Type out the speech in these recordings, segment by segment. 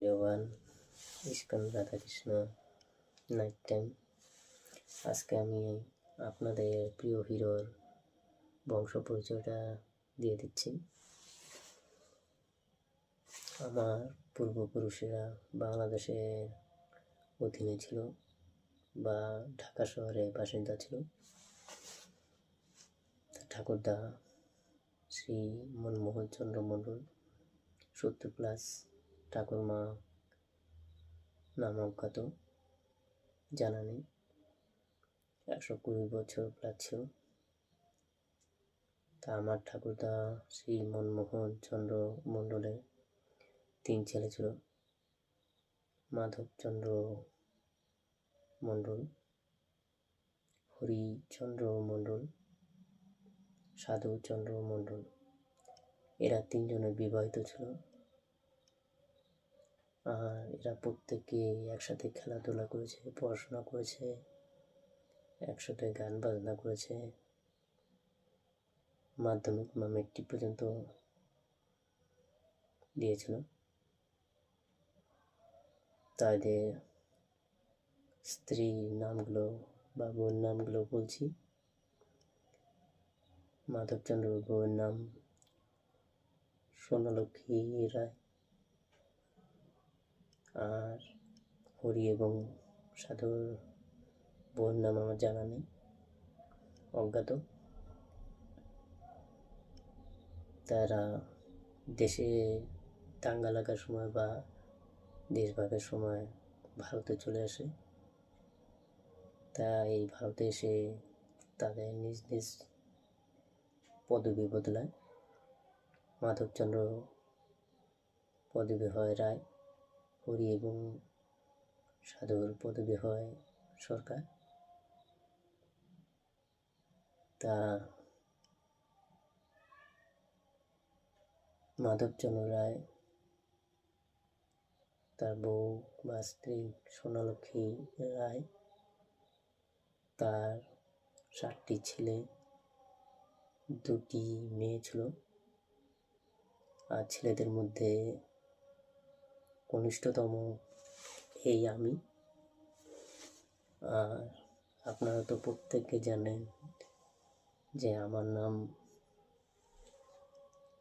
One ISKCON Radhakrishna night time. আজকে আমি আপনাদের প্রিয় হিরোর বংশ পরিচয়টা দিয়ে দিচ্ছি। আমার পূর্বপুরুষেরা বাংলাদেশের অধীনে ছিল বা ঢাকা শহরে বাসিন্দা ছিল। ঠাকুরদা শ্রী মনমোহন চন্দ্র মণ্ডল 70+, ঠাকুরমা নাম অজ্ঞাত, জানা নেই, 120 বছর প্লাস ছিল। তা আমার ঠাকুরদা শ্রী মনমোহন চন্দ্র মণ্ডলের 3 ছেলে ছিল: মাধবচন্দ্র মণ্ডল, হরিচন্দ্র মণ্ডল, সাধুচন্দ্র মণ্ডল। এরা 3 জনে বিবাহিত ছিল। আর এরা প্রত্যেকে একসাথে খেলাধুলা করেছে, পড়াশোনা করেছে, একসাথে গান বাজনা করেছে, মাধ্যমিক বা মেট্রিক পর্যন্ত দিয়েছিল। তাদের স্ত্রীর নামগুলো বা বোন নামগুলো বলছি। মাধবচন্দ্র বউয়ের নাম সোনালক্ষ্মী রায়, আর হরি এবং সাধুর বউয়ের নাম আমার জানা নেই, অজ্ঞাত। তারা দেশে দাঙ্গা লাগার সময় বা দেশভাগের সময় ভারতে চলে আসে। তা এই ভারতে এসে তাদের নিজ নিজ পদবি বদলায়। মাধবচন্দ্র পদবি হয় রায়, হরি এবং সাধুর পদবি হয় সরকার। তা মাধবচন্দ্র রায় তার বউ বা স্ত্রী সোনালক্ষ্মী রায়, তার 7টি ছেলে, 2টি মেয়ে ছিল। আর ছেলেদের মধ্যে কনিষ্ঠতম এই আমি। আর আপনারা তো প্রত্যেকে জানেন যে আমার নাম,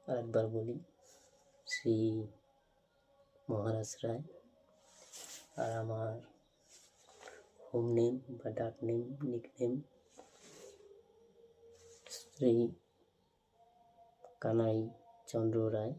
আরেকবার বলি, শ্রী মহারাজ রায়। আর আমার হোম নেম বা ডাক name, nick name Shri Kanai Chandra রায়।